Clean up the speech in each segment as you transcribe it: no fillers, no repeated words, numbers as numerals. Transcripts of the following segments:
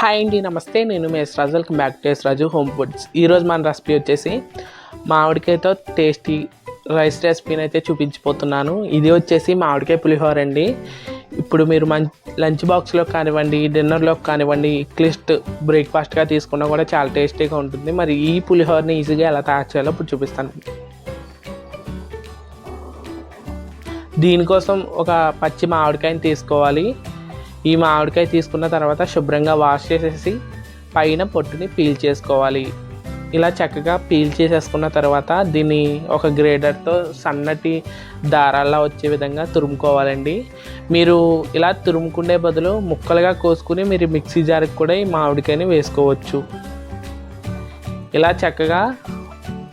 Hi అండి, నమస్తే. నేను మీ Raju. Welcome back to Raju home foods. ఈరోజు మన రెసిపీ వచ్చేసి మామిడికాయతో టేస్టీ రైస్ రెసిపీని అయితే చూపించిపోతున్నాను. ఇది వచ్చేసి మామిడికాయ పులిహోర అండి. ఇప్పుడు మీరు లంచ్ బాక్స్లో కానివ్వండి, డిన్నర్లోకి కానివ్వండి, అట్లీస్ట్ బ్రేక్ఫాస్ట్గా తీసుకున్నా కూడా చాలా టేస్టీగా ఉంటుంది. మరి ఈ పులిహోరని ఈజీగా ఎలా తయారు చేయాలో ఇప్పుడు చూపిస్తాను. దీనికోసం ఒక పచ్చి మామిడికాయని తీసుకోవాలి. ఈ మామిడికాయ తీసుకున్న తర్వాత శుభ్రంగా వాష్ చేసేసి పైన పొట్టుని పీల్ చేసుకోవాలి. ఇలా చక్కగా పీల్ చేసేసుకున్న తర్వాత దీన్ని ఒక గ్రేడర్తో సన్నటి దారాల్లో వచ్చే విధంగా తురుముకోవాలండి. మీరు ఇలా తురుముకునే బదులు ముక్కలుగా కోసుకుని మీరు మిక్సీ జార్కి కూడా ఈ మామిడికాయని వేసుకోవచ్చు. ఇలా చక్కగా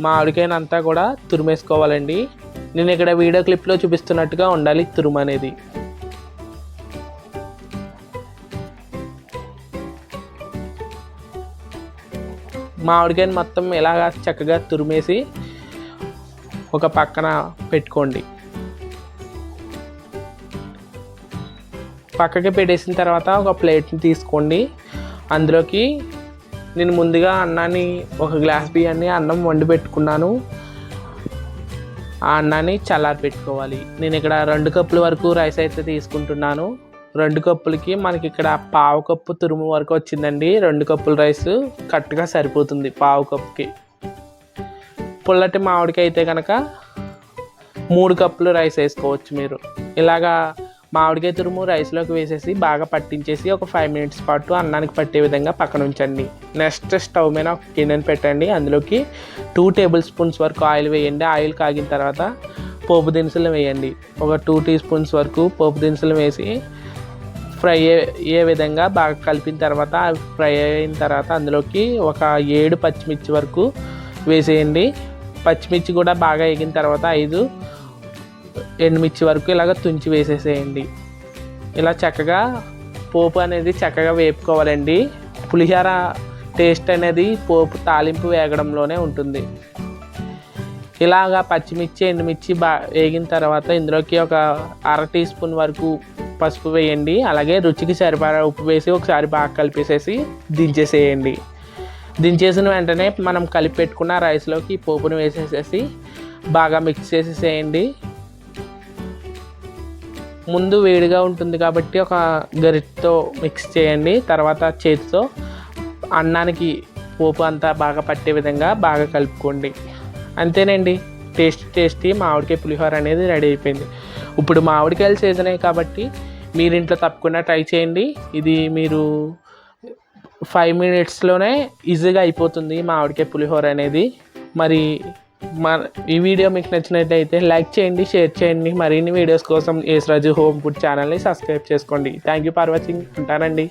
మామిడికాయని అంతా కూడా తురిమేసుకోవాలండి. నేను ఇక్కడ వీడియో క్లిప్లో చూపిస్తున్నట్టుగా ఉండాలి తురుము అనేది. మామిడికాయని మొత్తం ఇలాగా చక్కగా తురిమేసి ఒక పక్కన పెట్టుకోండి. పక్కకి పెట్టేసిన తర్వాత ఒక ప్లేట్ని తీసుకోండి. అందులోకి నేను ముందుగా అన్నాన్ని ఒక గ్లాస్ బియ్యాన్ని అన్నం వండి పెట్టుకున్నాను. ఆ అన్నాన్ని చల్లారి పెట్టుకోవాలి. నేను ఇక్కడ 2 కప్పుల వరకు రైస్ అయితే తీసుకుంటున్నాను. 2 కప్పులకి మనకి ఇక్కడ పావు కప్పు తురుము వరకు వచ్చిందండి. 2 కప్పుల రైస్ కరెక్ట్గా సరిపోతుంది పావు కప్పుకి. పుల్లటి మామిడికాయ అయితే కనుక 3 కప్పులు రైస్ వేసుకోవచ్చు మీరు. ఇలాగా మామిడికాయ తురుము రైస్లోకి వేసేసి బాగా పట్టించేసి ఒక 5 మినిట్స్ పాటు అన్నానికి పట్టే విధంగా పక్కన ఉంచండి. నెక్స్ట్ స్టవ్ మీద ఒక గిన్నెని పెట్టండి. అందులోకి 2 టేబుల్ స్పూన్స్ వరకు ఆయిల్ వేయండి. ఆయిల్ కాగిన తర్వాత పోపు దినుసులు వేయండి. ఒక 2 టీ స్పూన్స్ వరకు పోపు దినుసులు వేసి ఫ్రై అయ్యే విధంగా బాగా కలిపిన తర్వాత ఫ్రై అయిన తర్వాత అందులోకి ఒక 7 పచ్చిమిర్చి వరకు వేసేయండి. పచ్చిమిర్చి కూడా బాగా వేగిన తర్వాత 5 ఎండుమిర్చి వరకు ఇలాగ తుంచి వేసేసేయండి. ఇలా చక్కగా పోపు అనేది చక్కగా వేపుకోవాలండి. పులిహోర టేస్ట్ అనేది పోపు తాలింపు వేగడంలోనే ఉంటుంది. ఇలాగా పచ్చిమిర్చి ఎండుమిర్చి వేగిన తర్వాత ఇందులోకి ఒక 1/2 టీ స్పూన్ వరకు పసుపు వేయండి. అలాగే రుచికి సరిపడా ఉప్పు వేసి ఒకసారి బాగా కలిపేసేసి దించేసేయండి. దించేసిన వెంటనే మనం కలిపి పెట్టుకున్న రైస్లోకి పోపును వేసేసేసి బాగా మిక్స్ చేసేసేయండి. ముందు వేడిగా ఉంటుంది కాబట్టి ఒక గరిటెతో మిక్స్ చేయండి. తర్వాత చేతితో అన్నానికి పోపు అంతా బాగా పట్టే విధంగా బాగా కలుపుకోండి. అంతేనండి, టేస్టీ మామిడికాయ పులిహోర అనేది రెడీ అయిపోయింది. ఇప్పుడు మామిడికాయల సీజనే కాబట్టి మీరు ఇంట్లో తప్పకుండా ట్రై చేయండి. ఇది మీరు 5 మినిట్స్లోనే ఈజీగా అయిపోతుంది మామిడికాయ పులిహోర అనేది. మరి ఈ వీడియో మీకు నచ్చినట్లయితే లైక్ చేయండి, షేర్ చేయండి. మరిన్ని వీడియోస్ కోసం రాజు హోమ్ ఫుడ్ ఛానల్ని సబ్స్క్రైబ్ చేసుకోండి. Thank you for watching. ఉంటానండి.